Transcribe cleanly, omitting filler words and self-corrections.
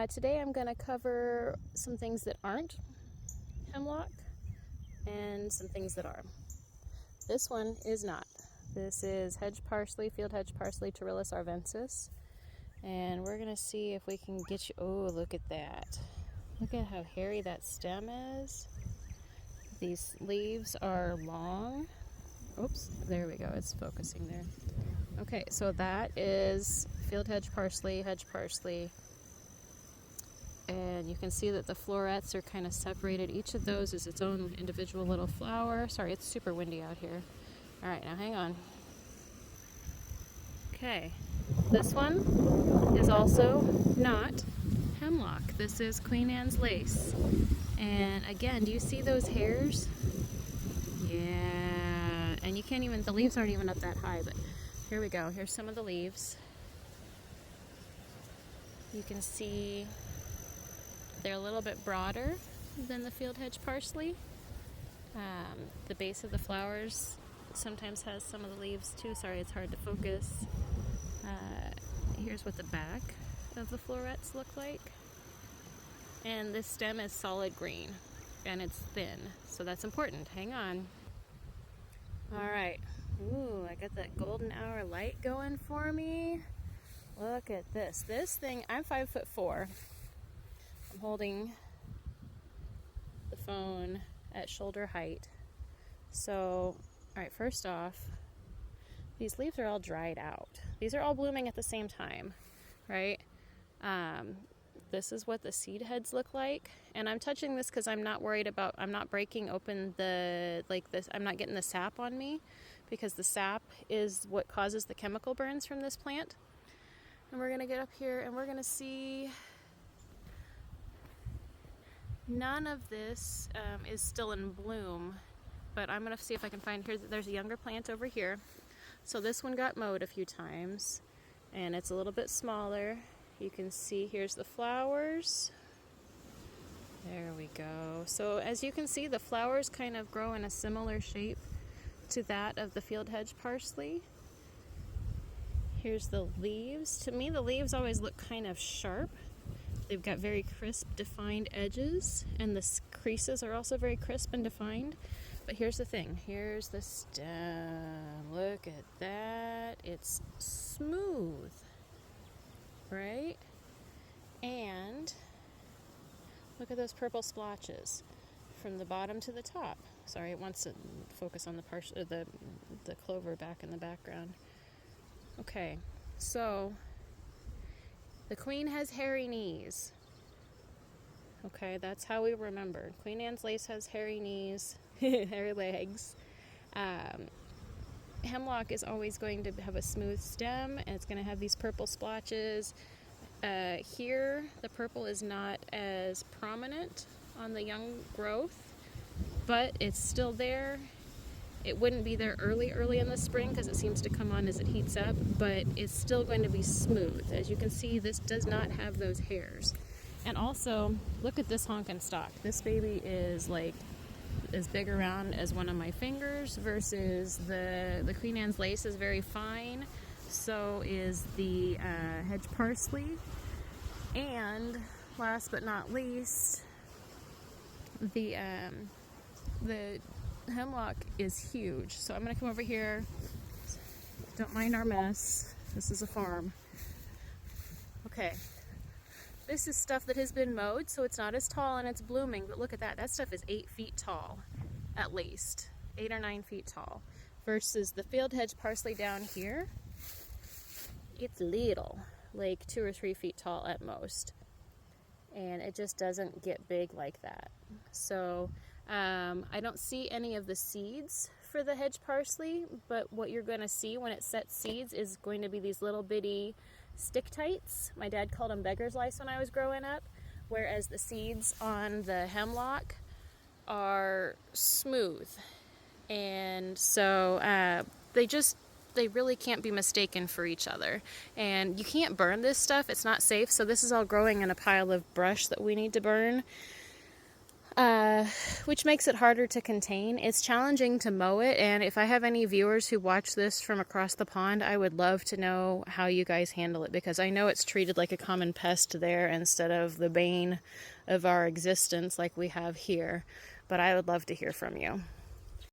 Today I'm going to cover some things that aren't hemlock and some things that are. This one is not. This is hedge parsley, field hedge parsley, Pterilus arvensis. And we're going to see if we can get you... Oh, look at that. Look at how hairy that stem is. These leaves are long. Oops, there we go. It's focusing there. Okay, so that is field hedge parsley, and you can see that the florets are kind of separated. Each of those is its own individual little flower. Sorry, it's super windy out here. All right, now hang on. Okay, this one is also not hemlock. This is Queen Anne's lace. And again, do you see those hairs? Yeah, and you can't even, the leaves aren't even up that high, but here we go. Here's some of the leaves. You can see they're a little bit broader than the field hedge parsley. The base of the flowers sometimes has some of the leaves too. Sorry, it's hard to focus. Here's what the back of the florets look like. And this stem is solid green and it's thin, so that's important. Hang on. All right. Ooh, I got that golden hour light going for me. Look at this. This thing, I'm 5'4". I'm holding the phone at shoulder height. So, all right, first off, these leaves are all dried out. These are all blooming at the same time, right? This is what the seed heads look like. And I'm touching this because I'm not worried about, I'm not breaking open I'm not getting the sap on me, because the sap is what causes the chemical burns from this plant. And we're going to get up here and we're going to see none of this is still in bloom, but I'm going to see if I can find, there's a younger plant over here. So this one got mowed a few times and it's a little bit smaller. You can see here's the flowers. There we go. So as you can see, the flowers kind of grow in a similar shape to that of the field hedge parsley. Here's the leaves. To me, the leaves always look kind of sharp. They've got very crisp, defined edges, and the creases are also very crisp and defined. But here's the thing. Here's the stem. Look at that. It's smooth, right? And look at those purple splotches from the bottom to the top. Sorry, it wants to focus on the clover back in the background. Okay, so the queen has hairy knees. Okay, that's how we remember. Queen Anne's lace has hairy knees, hairy legs. Hemlock is always going to have a smooth stem, and it's going to have these purple splotches. Here, the purple is not as prominent on the young growth, but it's still there. It wouldn't be there early in the spring because it seems to come on as it heats up, but it's still going to be smooth. As you can see, this does not have those hairs. And also, look at this honkin' stalk. This baby is like as big around as one of my fingers versus the Queen Anne's lace is very fine. So is the hedge parsley. And last but not least, the hemlock is huge. So I'm going to come over here. Don't mind our mess. This is a farm. Okay. This is stuff that has been mowed, so it's not as tall and it's blooming. But look at that. That stuff is 8 feet tall, at least. 8 or 9 feet tall. Versus the field hedge parsley down here, it's little. Like 2 or 3 feet tall at most. And it just doesn't get big like that. So I don't see any of the seeds for the hedge parsley, but what you're going to see when it sets seeds is going to be these little bitty stick-tights. My dad called them beggar's lice when I was growing up, whereas the seeds on the hemlock are smooth. And so they really can't be mistaken for each other. And you can't burn this stuff. It's not safe. So this is all growing in a pile of brush that we need to burn. which makes it harder to contain. It's challenging to mow it, and if I have any viewers who watch this from across the pond, I would love to know how you guys handle it, because I know it's treated like a common pest there instead of the bane of our existence like we have here, but I would love to hear from you.